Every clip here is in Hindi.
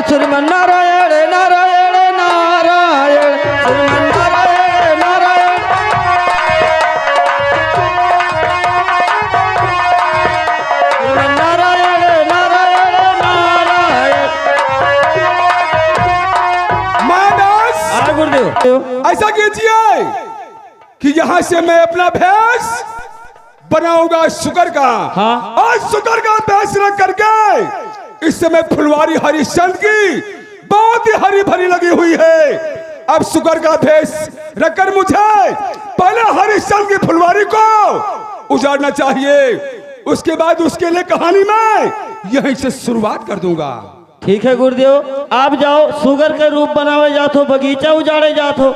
श्रीमन नारायण नारायण नारायण श्रीमन नारायण नारायण श्रीमन नारायण नारायण नारायण। मानस गुरुदेव ऐसा कीजिए कि यहाँ से मैं अपना भैंस बनाऊंगा शुगर का। हाँ। और शुगर का भैंस रख करके इस समय फुलवारी हरिश्चंद्र की बहुत ही हरी भरी लगी हुई है। अब शुगर का भैंस रखकर मुझे पहले हरिश्चंद्र की फुलवारी को उजाड़ना चाहिए। उसके बाद उसके लिए कहानी में यहीं से शुरुआत कर दूंगा। ठीक है गुरुदेव, आप जाओ सुगर के रूप बनावे जात हो, बगीचा उजाड़े जात हो,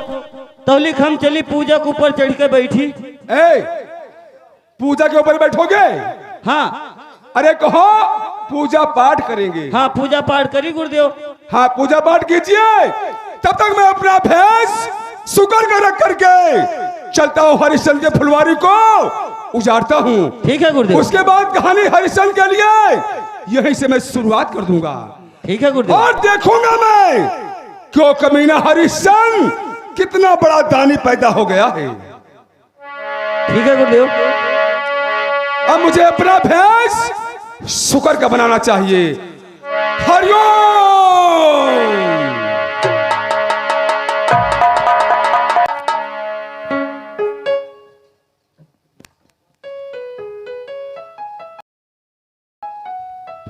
तौलिक हम चली पूजा के ऊपर चढ़ के बैठी। पूजा के ऊपर बैठोगे? हाँ। अरे कहो पूजा पाठ करेंगे। हाँ पूजा पाठ करी गुरुदेव। हाँ पूजा पाठ कीजिए, तब तक मैं अपना भैंस सुगर का रख करके चलता हूँ हरिश्चंद्र के फुलवारी को उजाड़ता हूँ। ठीक है गुरुदेव। उसके बाद कहानी हरिश्चंद्र के लिए यहीं से मैं शुरुआत कर दूंगा। ठीक है गुरुदेव। और देखूंगा मैं क्यों कमीना हरिश्चंद्र कितना बड़ा दानी पैदा हो गया है। ठीक है गुरुदेव। अब मुझे अपना भैंस शुकर का बनाना चाहिए। हरिओम।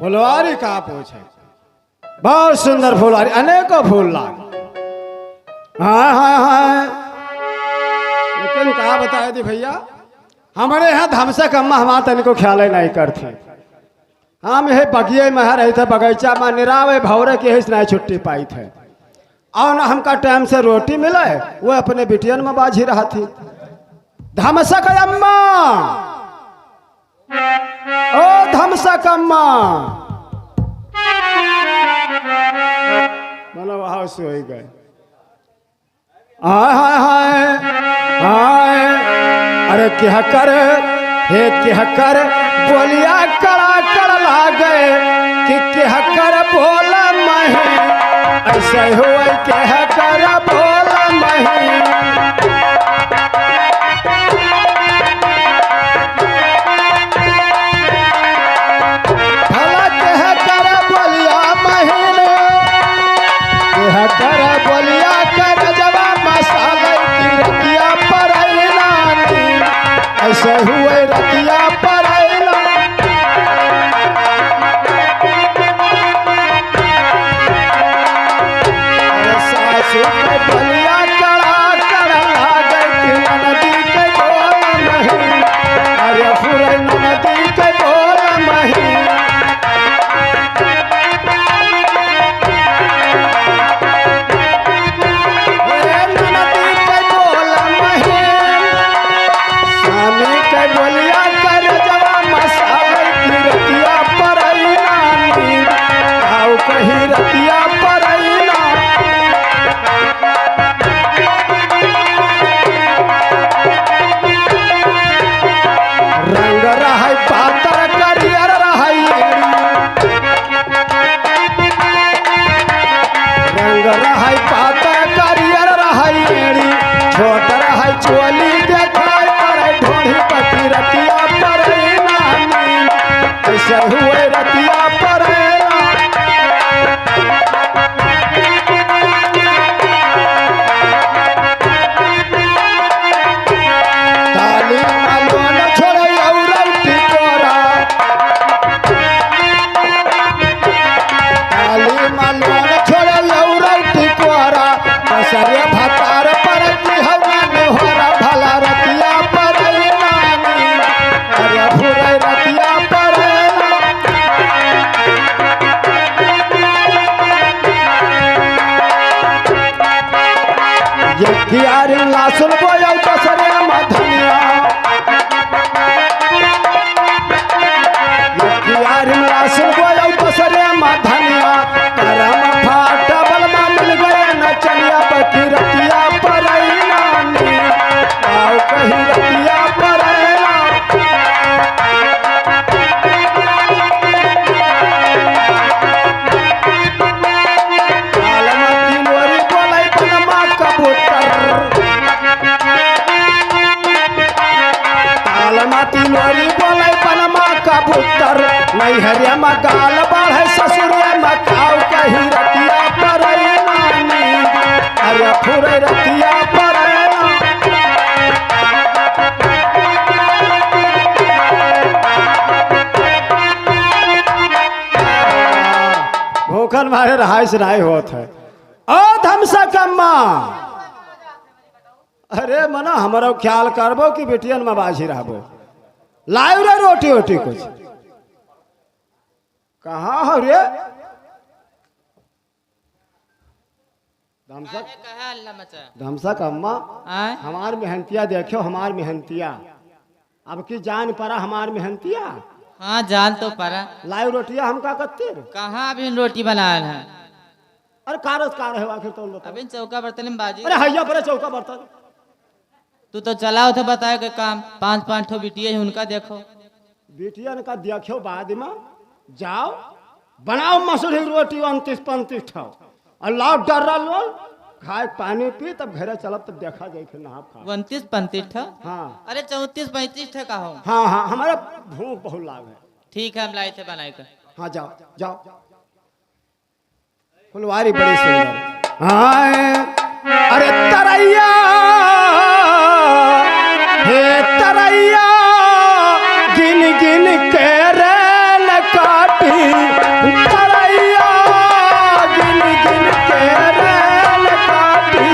फुलवारी कहाँ पहुंचे? बहुत सुंदर फुलवारी, अनेकों फूल लाग। हाँ हाँ हाँ, लेकिन कहा बताए थी भैया, हमारे यहाँ धमसे कम्मा हमारा तन को ख्याल ही नहीं करते। हम यही बगिए में रहे थे, बगीचा में निरावे भौरे के ही नहीं छुट्टी पाई थे। और ना हमका टाइम से रोटी मिले, वो अपने बिटियन में बाजी रहा थी। धमसा कम्मा, ओ धमसा कम्मा, मतलब वहां से हो गए। हाय हाय हाय हाय, अरे क्या कर हे क्या कर बोलिया कड़ा कर लागे कि क्या कर बोला मही, ऐसे हुआ क्या कर बोला मही। भला क्या कर बोलिया महीने, क्या कर बोलिया कर जवा मसाला की रतिया पर नानी, ऐसे हुए रतिया पर सासू के बलिया कड़ा कड़ा लागे कि नदी के बोल मही, अरे फुरे नदी के बोल मही। नदी के बोल मही, स्वामी के बोलिया कर जवा मसाले की रतिया पर नानी, आओ कहीं रतिया पर रंग रहा पातर करियर रहा, रंग रहा पातर करियर रहा, छोट रहा चोली देखाय पर ढोढ़ी पति रतिया पर नानी, ऐसे हुए रतिया पर। ताली मालो न छोड़े और टिकोरा, ताली मालो न छोड़े और टिकोरा, बसरिया भतार पर की हवा नेहरा भला रतिया पर नानी, अरे भुरे रतिया पर। ये कियारी लासन बोया बसरे मधनिया, ये कियारी लासन बोया बसरे मधनिया, करम फाटा बलमा मिल गया नचनिया बकी रतिया पर नानी, आओ कहीं रतिया पर। उत्तर नैहरिया में गाल बढ़े ससुरिया में काऊ कही रतिया पर अरे फुरे रतिया पर भूखन मारे रहाय से राय होत है ओ धमसा कम्मा अरे मना हमारा ख्याल करबो कि बेटियन में बाजी रहबो लाइव रे रोटी रोटी कुछ कहाँ हो रे धमसा कम्मा हमार मेहनतिया देखो हमार मेहनतिया अब की जान पड़ा हमार मेहनतिया हाँ जान तो पड़ा लाइव रोटिया हम का करते कहाँ अभी रोटी बनाया है अरे कारत कार है आखिर तो अभी चौका बर्तन में बाजी अरे हैया पर चौका बर्तन तू तो चलाओ थे बताया के काम 5-5 ठो बिटिया है उनका देखो बिटियन का देखो बाद में जाओ बनाओ मसूरी रोटी 29-35 ठो अल्लाह डर रहा खाए पानी पी तब घरे चलब तब देखा जाए फिर नहा खा 29-35 ठो हाँ अरे 34-35 ठो का हो हाँ हाँ हमारा भूख बहुत लाग है ठीक है हम लाए थे बनाए कर हाँ जाओ जाओ फुलवारी बड़ी सुंदर हाँ अरे तरैया हे तरैया गिन गिन के रेल काटी तरैया गिन गिन के रेल काटी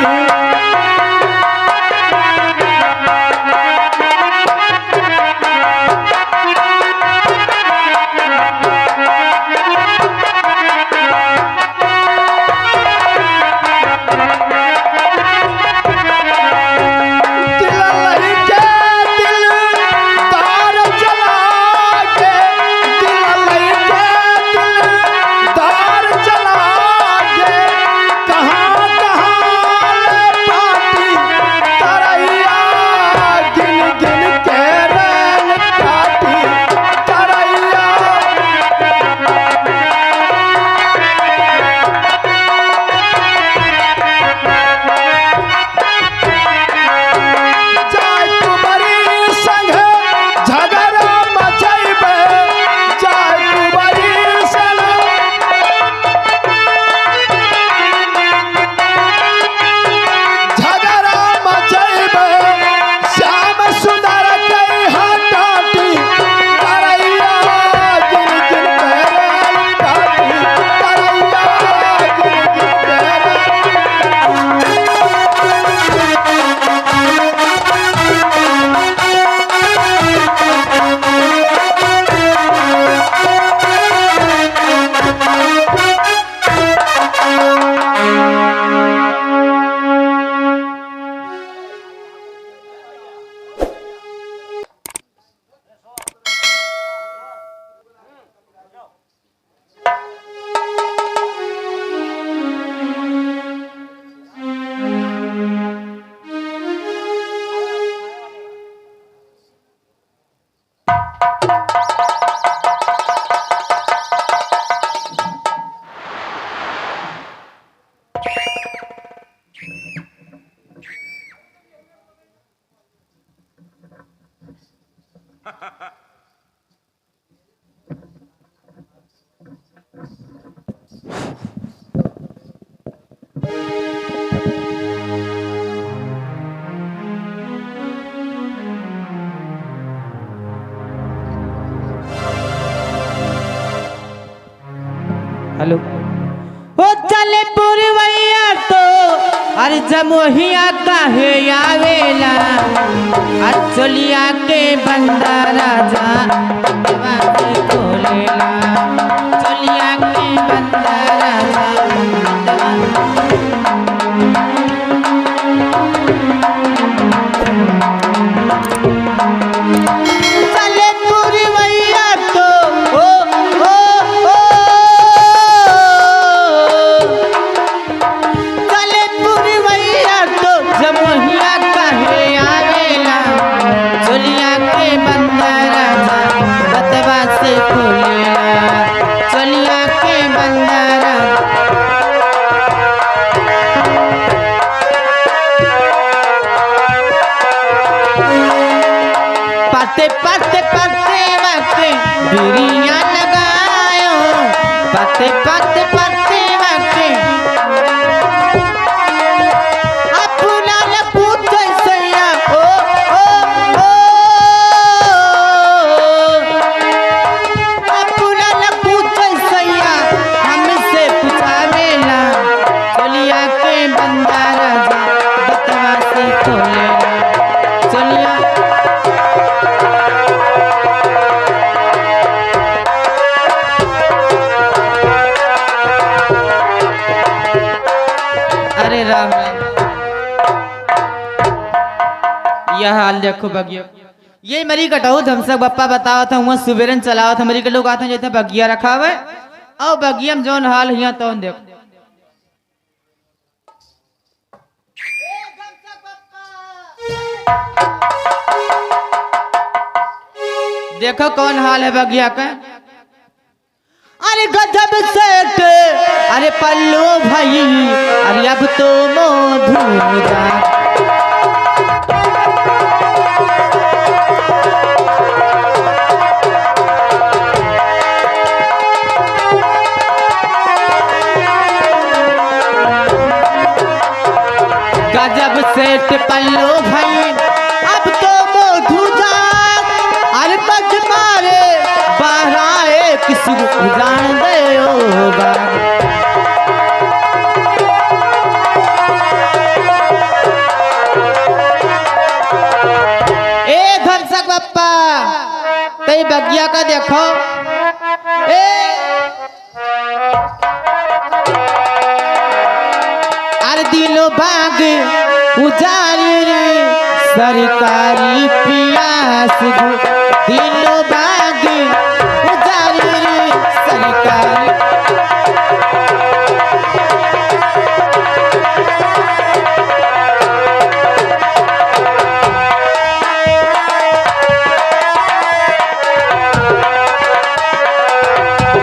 हेलो वो चले पुरवैया तो अरे जमोहिया काहे आवेला चलिया के बंदा राजा दरवाजे खोलेला चलिया के बंदा राजा चले पुरवैया तो बिरिया लगायो पत्ते पत्ते पत्ते हके अपना न पूछे सैया ओ ओ अपना न पूछे सैया हमसे पूछावेला चलिया के बंदा राजा बतवा से खोलेला चलिया अरे राम राम यह हाल देखो बगिया ये मरी कटाओ धमसक बप्पा बताओ था वहाँ सुबेरन चलाओ था मरी के लोग आते हैं जैसे बगिया रखा हुआ है और बगिया में जौन हाल हिया तो देखो देखो कौन हाल है बगिया का अरे गजब सेठ अरे पल्लू भाई अरे अब तो मोधुजा गजब सेठ पल्लू भाई अब तो मोधुजा अरे बज मारे बहराए किसी जान दे होगा ए धनसक बप्पा तई बगिया का देखो ए अरे दिलो बाग उजारी रे सरकारी पियास दिलो बाग उजारी रे सरकारी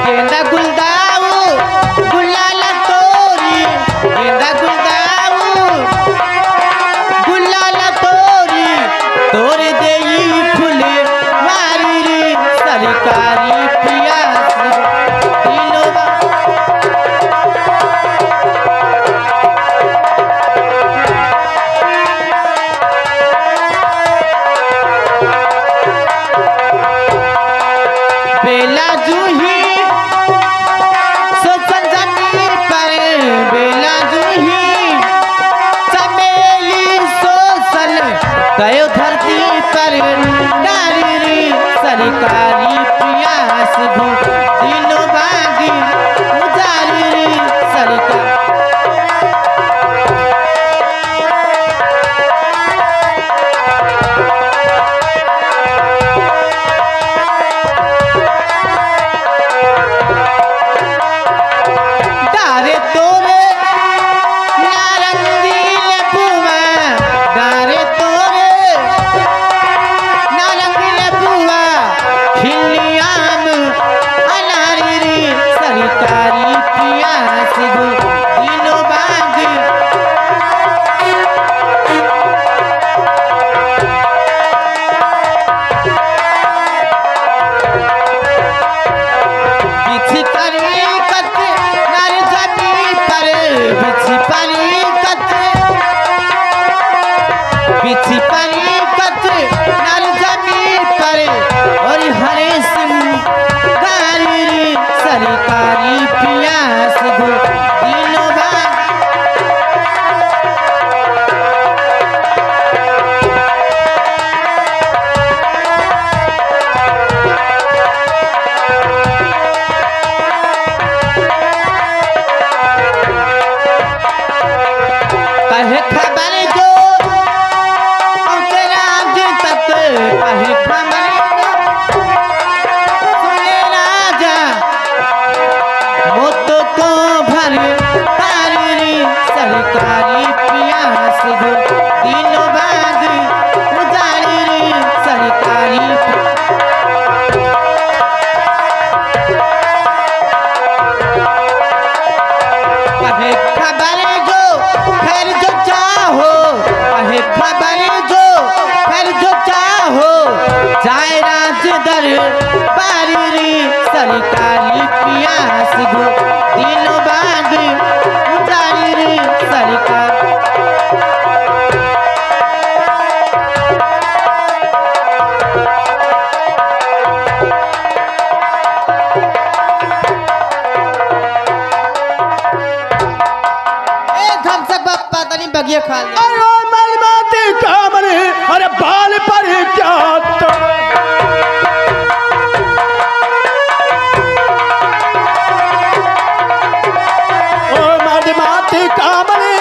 गेंदा गुलदाऊ गुलाला तोरी गेंदा गुलदाऊ गुलाला तोरी तोरे देई फुले मारी रे सरकारी पियास दिलो बेला जूही सोचन जमीन पर बेला जूही चमेली सोसल गयो धरती पर डारी रे सरकारी पियास भू दिलो बागी उजारी रे सरकारी डारे तोरे नारंगी लेबुआ डारे तोरे नारंगी लेबुआ खिल जाए राज दर बारी रे सरकारी प्यास गो दिलो बाग उजारी रे सरकार। बगिया खा लिया। अरे मलमाती कामने अरे बाल पर क्या तो ओ मलमाती कामने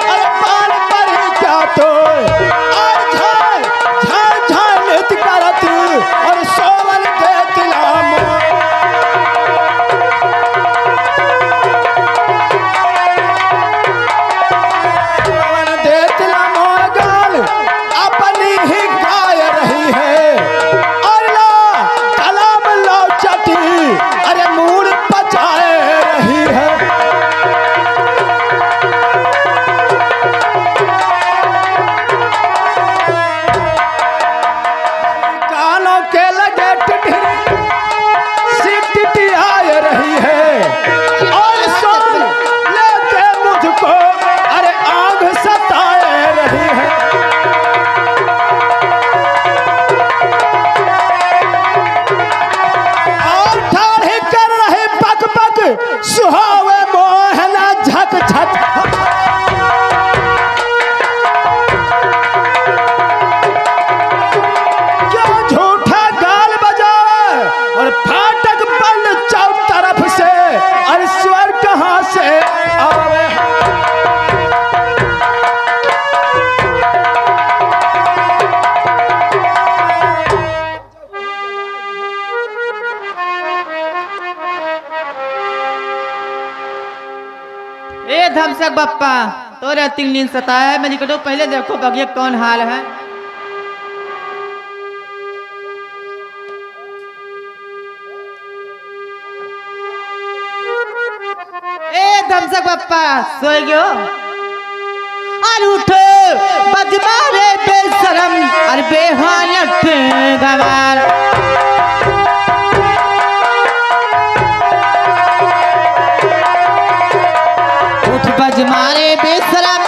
अरे बाल पर क्या तो और झाल झाल झाल नित करत और सोवल के तिलाम अपनी ही गाय रही है और ला कलम लो चटी अरे मूड पचाए रही है। कानों के लगे टिटरी सिटी आए रही है और सोन लेके मुझको अरे आग सताए रही है। सुहावे मोहना झक झक क्यों झूठा गाल बजावे और फाटक बंद चौ तरफ से और स्वर कहां से आवे। ए धमसक बप्पा तो राती नींद सताया है मेरी कटो पहले देखो बगिया कौन हाल है। ए धमसक बप्पा सोए गयो और उठो बदमारे बेशरम और बेहालत गवार। बजमारे बेशरम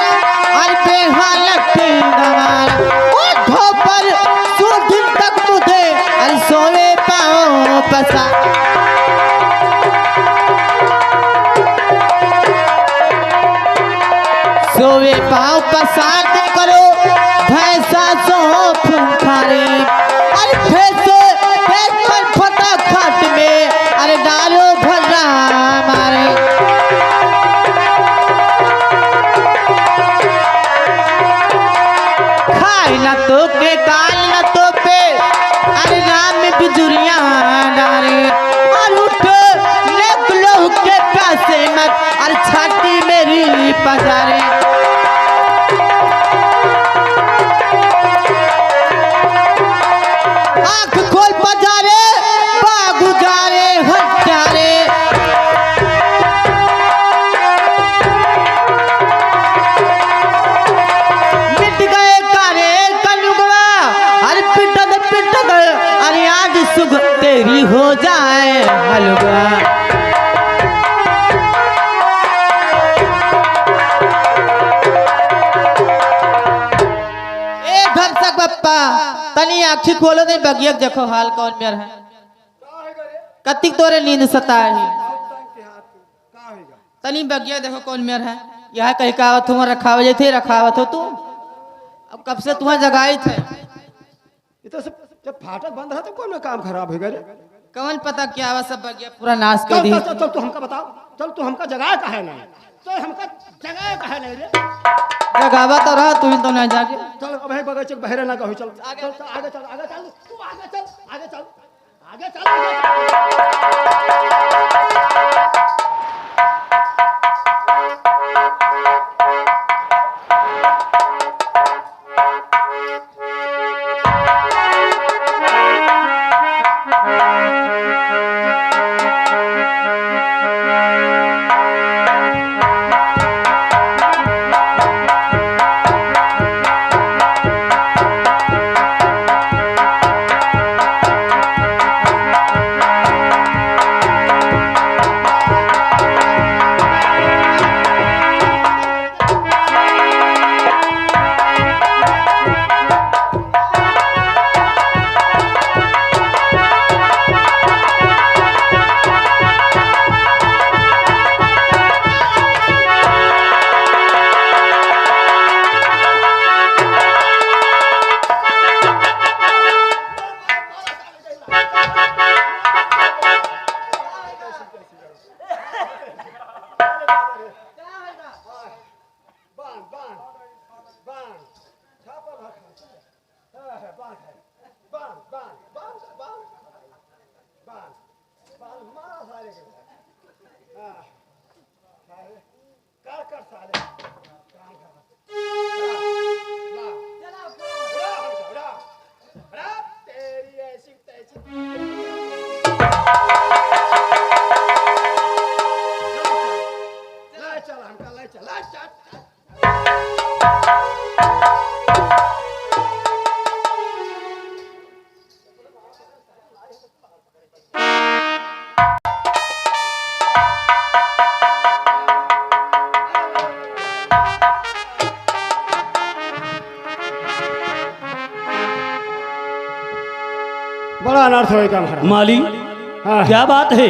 और बेहालत गवार उठो पर सो दिन तक मुझे और सोए पाओ पसा। सोए पाओ पसार करो भैंसा सो फुंखारे और भैंसे फटा खाट में अरे डालो भरा मारे। न तो के काल न तो पे अरे राम में बिजुरिया डारे और उठो निकलो के पैसे मत और छाती मेरी पसारे। आंख खोल पजारे बागुजारे हत्यारे अरे आज सुख तेरी हो जाए हलवा। ए धमसक बप्पा तनी आँखी खोलो नहीं बगिया देखो हाल कौन मेर है कतिक तोरे नींद सताई तनी बगिया देखो कौन मेर है। यह कहीं कहावत हो रखावत थे रखावत हो तू अब कब से तुम्हें जगाई थे। ये तो सब जब फाटक बंद है तो कौन काम खराब हो गए। कौन पता क्या हुआ सब बगिया पूरा नाश कर दी। चल चल तू हमका बताओ चल तू हमका जगह का है नहीं तो हमका जगह का है नहीं रे जगावा तो रहा तू तो ना जाके चल अब है बगैचे बहरे ना कहो चल आगे चल आगे चल आगे चल तू आगे चल आगे चल आगे चल बड़ा अनर्थ होएगा महाराज। माली, हाँ। क्या बात है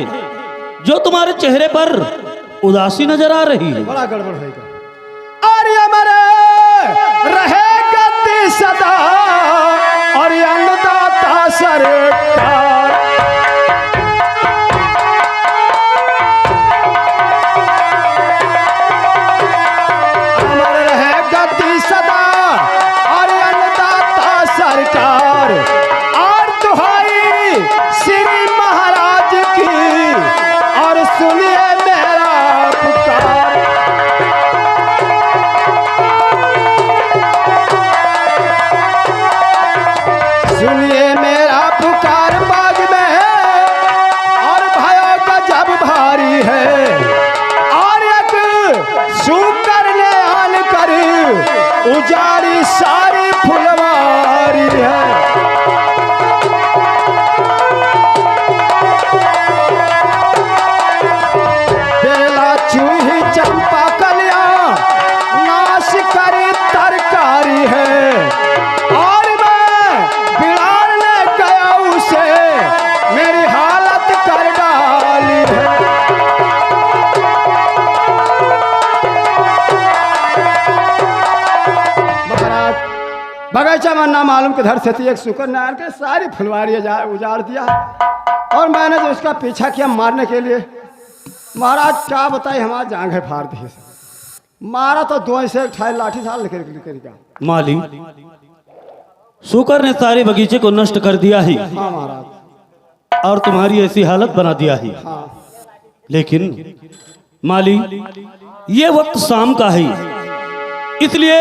जो तुम्हारे चेहरे पर उदासी नजर आ रही है? बड़ा गड़बड़ होएगा। और अमर रहे गति सदा और अन्नदाता सरकार। अमर रहे गति सदा और अन्नदाता सरकार। और दुहाई श्री महाराज की और सुनिए मेरा पुकार। सुनिए मेरा पुकार बाग में है और भयो गजब भारी है। और एक सूकर ने आन कर उजाड़ी सारी फुलवारी है। बेला चूही चंपा कलिया नाश करी तरकारी है। और मैं बिड़ाने गया उसे मेरी हालत कर डाली है। महाराज बगीचा में ना मालूम किधर से थी एक शुक्र नारायण के सारी फुलवारी उजाड़ दिया। और मैंने जो उसका पीछा किया मारने के लिए, महाराज क्या बताए हमारा जांघ फाड़ दी। मारा तो दो से उठाए लाठी साल निकल। माली, शुकर ने सारे बगीचे को नष्ट कर दिया ही हाँ महाराज। और तुम्हारी ऐसी हालत बना दिया ही। हाँ लेकिन माली, ये वक्त शाम का है, इसलिए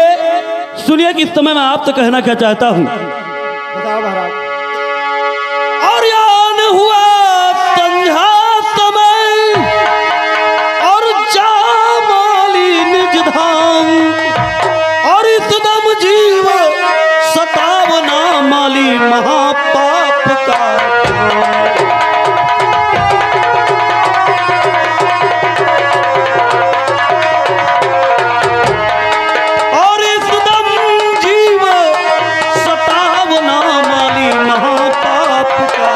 सुनिए कि इस समय मैं आपसे कहना क्या चाहता हूं। बताओ महाराज। और यान हुआ संध्या समय और जा माली निज धाम। और इस दम जीव सतावना माली महापाप का। और इस दम जीव सतावना माली महापाप का।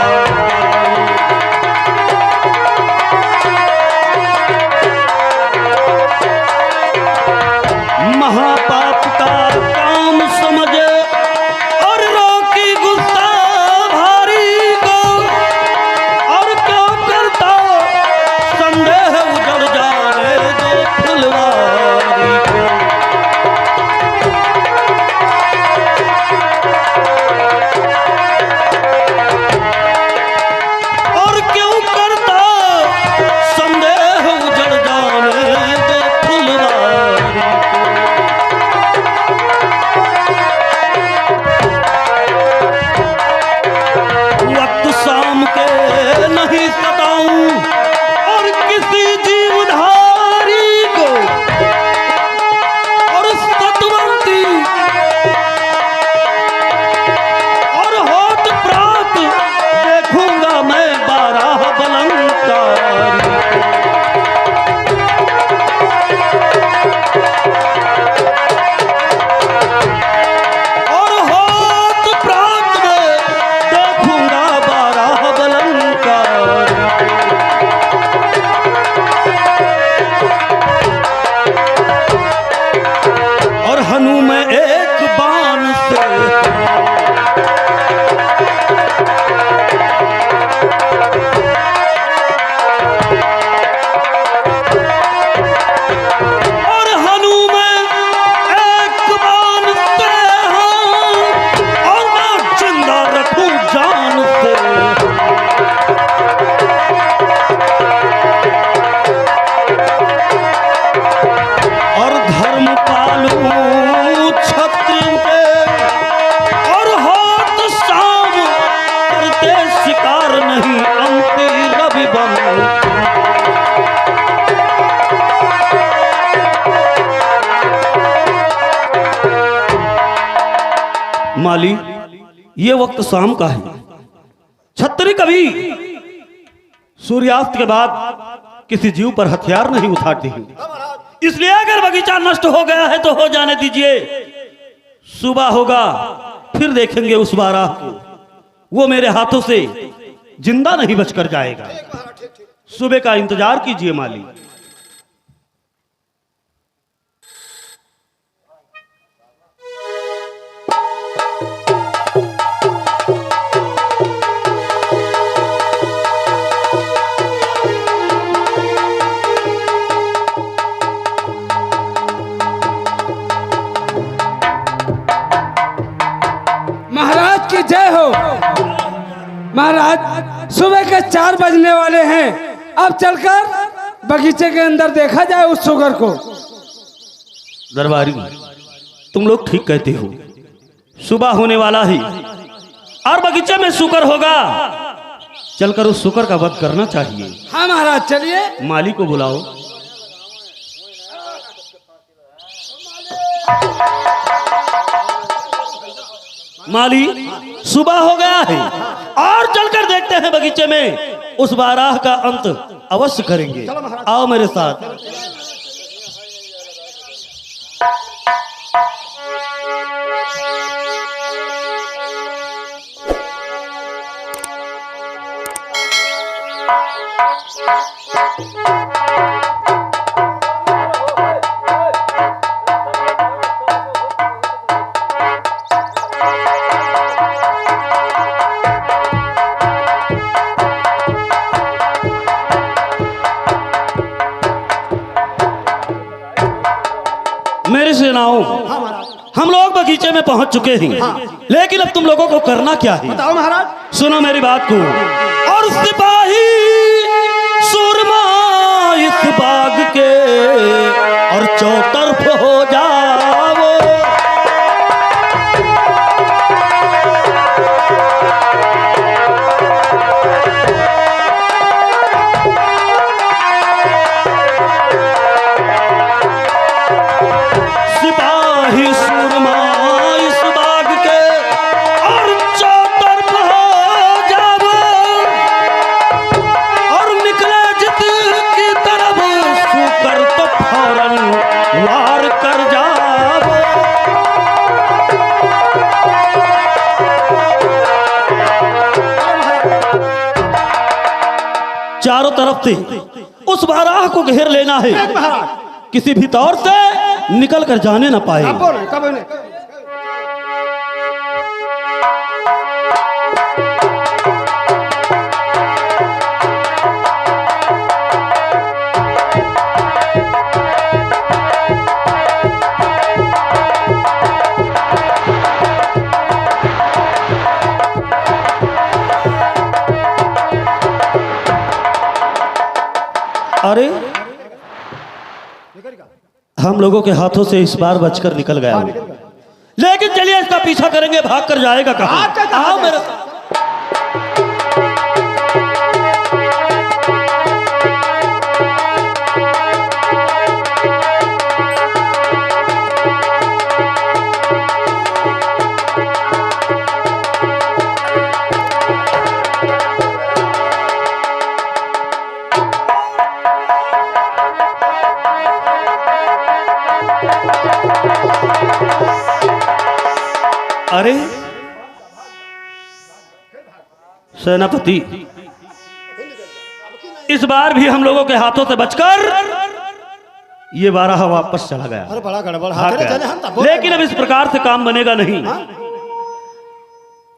महापाप का काम समझे और रोकी गुस्सा भारी को। और क्यों करता संदेह उजड़ जाने दो फुलवारी को। और क्यों करता संदेह उजड़ जाने दो फुलवारी को। वक्त शाम के नहीं सताऊं और किसी जीवधारी को। और सतवंती और होत प्रात देखूंगा मैं 12 बलंकारी। और होत प्रात में देखूंगा 12 बलंकारी। और हनु में एक बाण से और हनु में एक बाण से और मैं जिंदा रखूं जान से। और धर्म पालू क्षत्रिय के माली, ये वक्त शाम का है। छतरी कभी सूर्यास्त के बाद किसी जीव पर हथियार नहीं उठाती है, इसलिए अगर बगीचा नष्ट हो गया है तो हो जाने दीजिए। सुबह होगा फिर देखेंगे उस बाराह को, वो मेरे हाथों से जिंदा नहीं बचकर जाएगा। सुबह का इंतजार कीजिए माली। महाराज की जय हो। महाराज सुबह के 4 बजने वाले हैं, अब चलकर बगीचे के अंदर देखा जाए उस सुगर को। दरबारी, तुम लोग ठीक कहते हो, सुबह होने वाला ही और बगीचे में शुकर होगा। चलकर उस शुकर का वध करना चाहिए। हाँ महाराज चलिए। माली को बुलाओ। माली, सुबह हो गया है और चलकर देखते हैं बगीचे में उस बाराह का अंत अवश्य करेंगे। आओ मेरे साथ। मेरी सेनाओं, हम लोग बगीचे में पहुंच चुके हैं, लेकिन अब तुम लोगों को करना क्या है? बताओ महाराज। सुनो मेरी बात को। और सिपाही सुरमा इस बाग के और चौतरफ हो जाओ। सिपाही सुरमा इस बाग के और चौतरफ हो जाओ और निकले जित की तरफ शुकर तो फौरन वार कर जाओ। चारों तरफ से उस बाराह को घेर लेना है, किसी भी तौर से निकल कर जाने न पाए। कब नहीं। अरे, हम लोगों के हाथों से इस बार बचकर निकल गया हूं, लेकिन चलिए इसका पीछा करेंगे, भाग कर जाएगा कहां? आओ मेरे साथ। अरे सेनापति, इस बार भी हम लोगों के हाथों से बचकर ये बाराह वापस चला गया। अरे बड़ा गड़बड़ भाग हाथ गया। चले हम तब। लेकिन अब इस प्रकार से काम बनेगा नहीं।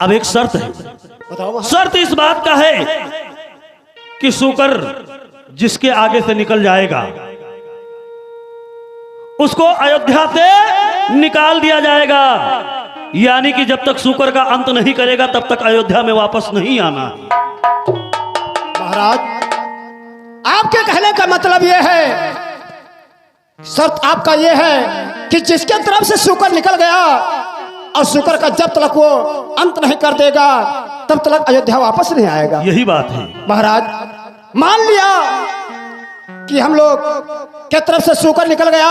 अब एक शर्त है। बताओ महाराज। शर्त इस बात का है कि शुकर जिसके आगे से निकल जाएगा उसको अयोध्या से निकाल दिया जाएगा, यानी कि जब तक शुकर का अंत नहीं करेगा तब तक अयोध्या में वापस नहीं आना। महाराज, आपके कहने का मतलब यह है, शर्त आपका यह है कि जिसके तरफ से शुकर निकल गया और शुकर का जब तक वो अंत नहीं कर देगा तब तक अयोध्या वापस नहीं आएगा। यही बात है महाराज, मान लिया कि हम लोग के तरफ से शुकर निकल गया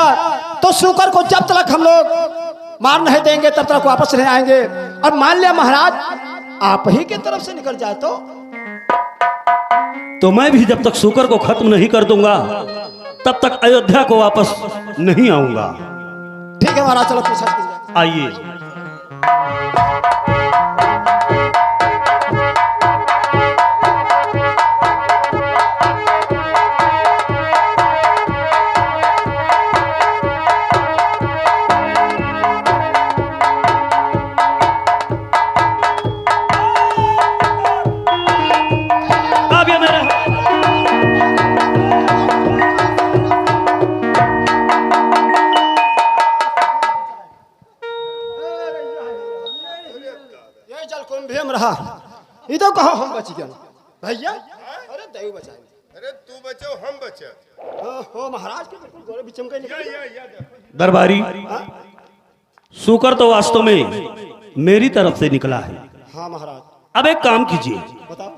तो शुकर को जब तक हम लोग मार नहीं देंगे तब तक वापस नहीं आएंगे। और मान लिया महाराज आप ही की तरफ से निकल जाए तो मैं भी जब तक शुकर को खत्म नहीं कर दूंगा तब तक अयोध्या को वापस नहीं आऊंगा। ठीक है महाराज, चलो पूछा कीजिए। आइए। अब ये मेरा ये जल कुंभ में रहा ये तो कहो हम बच गए भैया। अरे दैव बचाए। अरे तू बचो हम बचे। हो महाराज के बिल्कुल गोरे बिचम के निकल। दरबारी, शुकर तो वास्तव में मेरी तरफ से निकला है। हाँ महाराज। अब एक काम कीजिए, बताओ।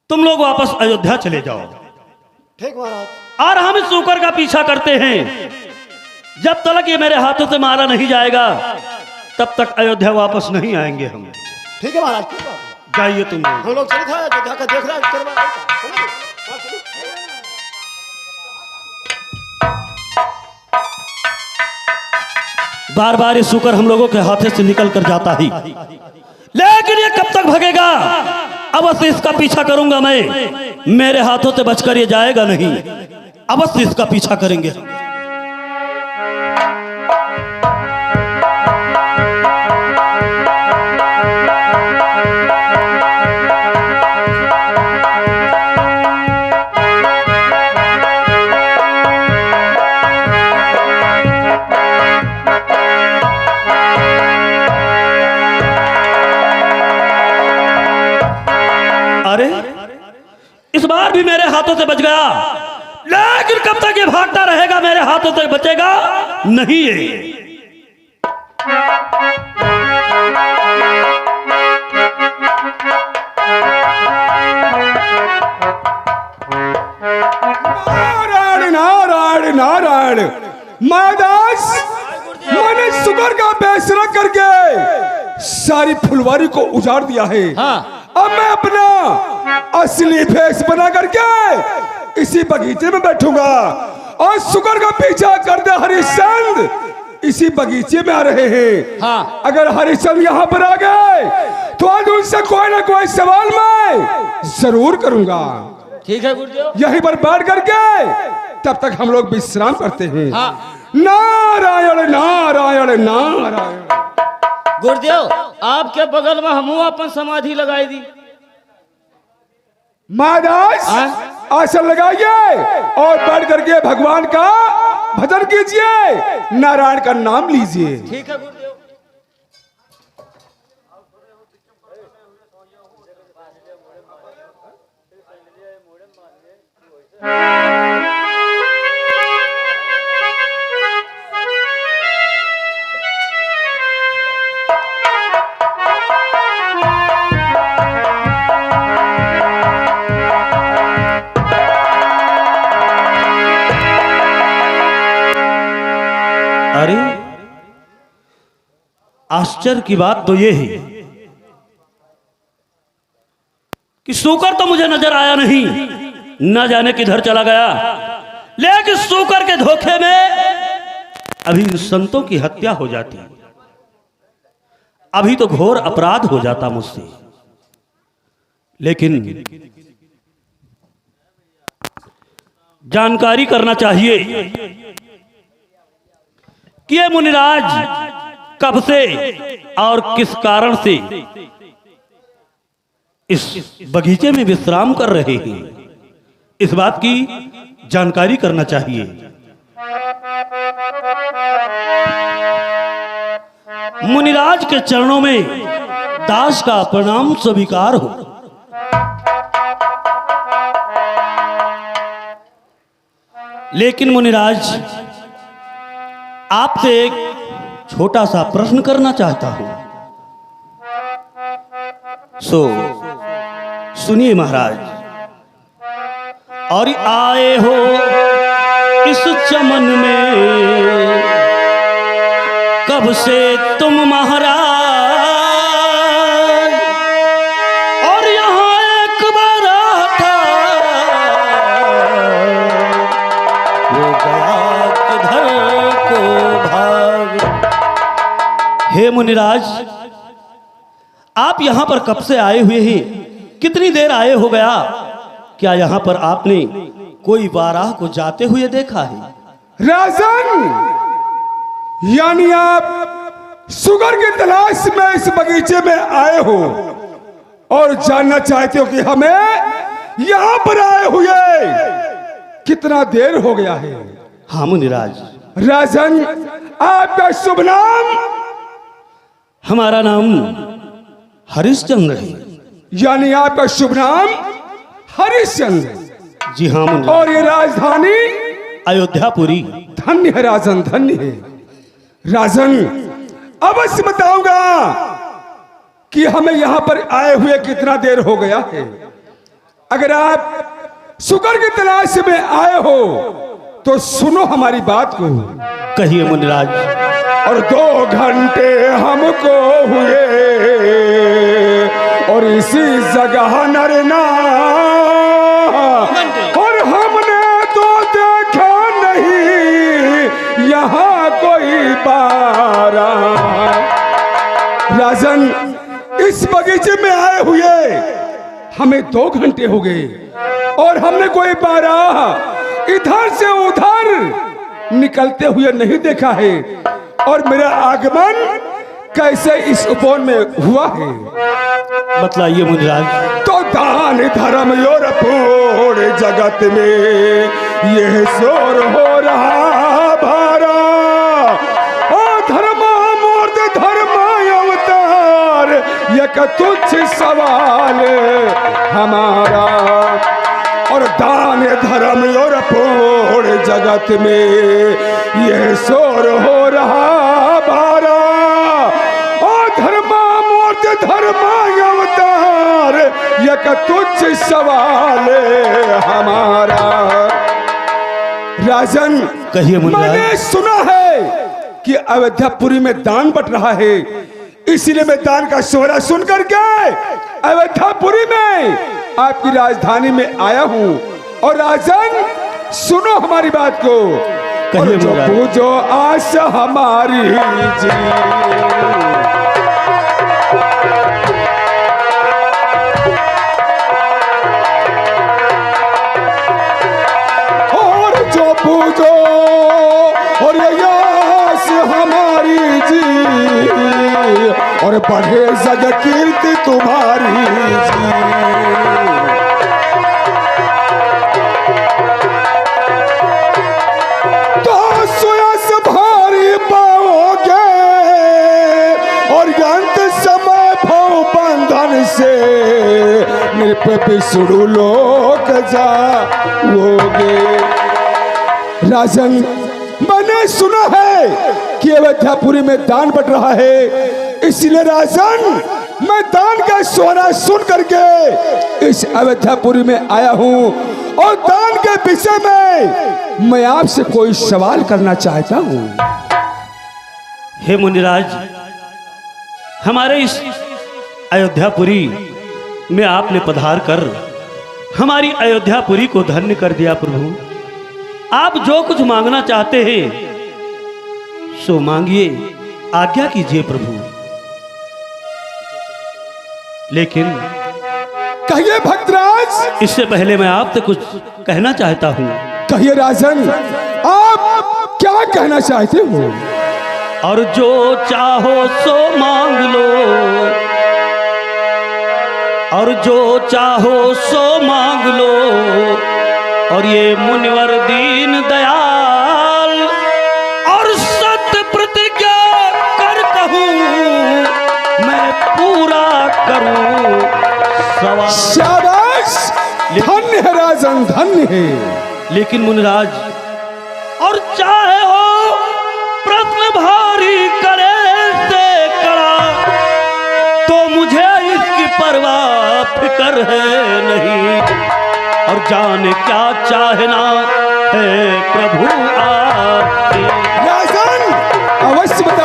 तुम लोग वापस अयोध्या चले जाओ ठीक महाराज। और हम इस शुकर का पीछा करते हैं। जब तक ये मेरे हाथों से मारा नहीं जाएगा तब तक अयोध्या वापस नहीं आएंगे हम। ठीक है महाराज। ठीक है, जाइए तुम लोग। हम लोग चले थे अयोध्या का देख रहे हैं करवा। बार बार ये शुकर हम लोगों के हाथों से निकल कर जाता ही, लेकिन ये कब तक भगेगा? अवश्य इसका पीछा करूंगा मैं। मेरे हाथों से बचकर ये जाएगा नहीं। अवश्य इसका पीछा करेंगे। अरे इस बार भी मेरे हाथों से बच गया, लेकिन कब तक ये भागता रहेगा? मेरे हाथों से बचेगा नहीं ये। नारायण नारायण नारायण। महादास, मैंने शुगर का बेसरा करके सारी फुलवारी को उजाड़ दिया है। अब मैं अपना असली भेष बना करके इसी बगीचे में बैठूंगा और शुगर का पीछा करते हरिश्चंद्र इसी बगीचे में आ रहे हैं। अगर हरिश्चंद्र यहाँ पर आ गए तो आज उनसे कोई ना कोई सवाल मैं जरूर करूंगा। ठीक है गुरुदेव। यहीं पर बैठ करके तब तक हम लोग विश्राम करते हैं। नारायण नारायण नारायण। गुरुदेव आपके बगल में हम अपन समाधि लगाई दी। महादास, आसन लगाइए और बैठ करके भगवान का भजन कीजिए, नारायण का नाम लीजिए। ठीक है गुरुदेव। अरे आश्चर्य की बात तो ये है कि शुकर तो मुझे नजर आया नहीं, न जाने किधर चला गया। लेकिन शुकर के धोखे में अभी इन संतों की हत्या हो जाती, अभी तो घोर अपराध हो जाता मुझसे। लेकिन जानकारी करना चाहिए कि ये मुनिराज कब से और किस कारण से इस बगीचे में विश्राम कर रहे हैं, इस बात की जानकारी करना चाहिए। मुनिराज के चरणों में दास का प्रणाम स्वीकार हो। लेकिन मुनिराज, आपसे एक छोटा सा प्रश्न करना चाहता हूं। सुनिए महाराज। और आए हो इस चमन में कब से तुम महाराज और यहाँ एक बाराता वो गया किधर को भाग। हे मुनिराज, आप यहाँ पर कब से आए हुए हैं? कितनी देर आए हो गया? क्या यहाँ पर आपने कोई बाराह को जाते हुए देखा है? राजन, यानी आप सुगर की तलाश में इस बगीचे में आए हो और जानना चाहते हो कि हमें यहाँ पर आए हुए कितना देर हो गया है? हाँ मुनिराज। राजन, आपका शुभ नाम? हमारा नाम हरिश्चंद्र है। यानी आपका शुभ नाम हरिश्चंद्र? जी हाँ मुनिराज। और ये राजधानी अयोध्यापुरी। धन्य है राजन, धन्य है राजन। अवश्य बताऊंगा कि हमें यहां पर आए हुए कितना देर हो गया है। अगर आप सुगर की तलाश में आए हो तो सुनो हमारी बात को। कहिए मुनिराज। और 2 घंटे हमको हुए और इसी जगह नरना, और हमने तो देखा नहीं यहाँ कोई बारा। राजन, इस बगीचे में आए हुए हमें 2 घंटे हो गए और हमने कोई बारा इधर से उधर निकलते हुए नहीं देखा है। और मेरा आगमन कैसे इस उपवन में हुआ है? बतलाइए मुनिराज। तो दान धर्म और पूर्ण जगत में यह शोर हो रहा भारा। ओ धर्मा मूर्त धर्मा अवतार, यह तुच्छ सवाल हमारा। और दान धर्म और पूर्ण जगत में यह शोर हो रहा भारा। ओ धर्मा मूर्त धर्मा अवतार, यह तुच्छ सवाल हमारा। राजन, कहिए मुनिराज। मैंने सुना है कि अयोध्यापुरी में दान बट रहा है, इसीलिए मैं दान का शोरा सुन करके अयोध्यापुरी में आपकी राजधानी में आया हूँ। और राजन, सुनो हमारी बात को। और जो पूजो आस हमारी जी, और जो पूजो और ये आस हमारी जी, और बढ़े जग कीर्ति तुम्हारी जी। तो सुयस भारी पाओगे और अंत समय भव बंधन से नृप विष्णु लोक जाओगे। राजन, मैंने सुना है कि अयोध्यापुरी में दान बट रहा है, इसलिए राजन मैं दान का सोना सुन करके इस अयोध्यापुरी में आया हूँ। और दान के विषय में मैं आपसे कोई सवाल करना चाहता हूँ। हे मुनिराज, हमारे इस अयोध्यापुरी में आपने पधार कर हमारी अयोध्यापुरी को धन्य कर दिया। प्रभु, आप जो कुछ मांगना चाहते हैं सो मांगिए, आज्ञा कीजिए प्रभु। लेकिन कहिए भक्तराज। इससे पहले मैं आपसे कुछ कहना चाहता हूँ। कहिए राजन, आप क्या कहना चाहते हो? और जो चाहो सो मांग लो, और जो चाहो सो मांग लो। और ये मुनिवर दीन दयाल और सत्य प्रतिज्ञा कर कहूँ, मैं पूरा करूँ सवाल। शाबाश, धन्य है राजन, धन्य है। लेकिन मुनिराज, और चाहे हो प्रश्न भारी करे से कड़ा, तो मुझे इसकी परवाह फिक्र है नहीं। और जाने क्या चाहना है प्रभु आपके। राजन, अवश्य बता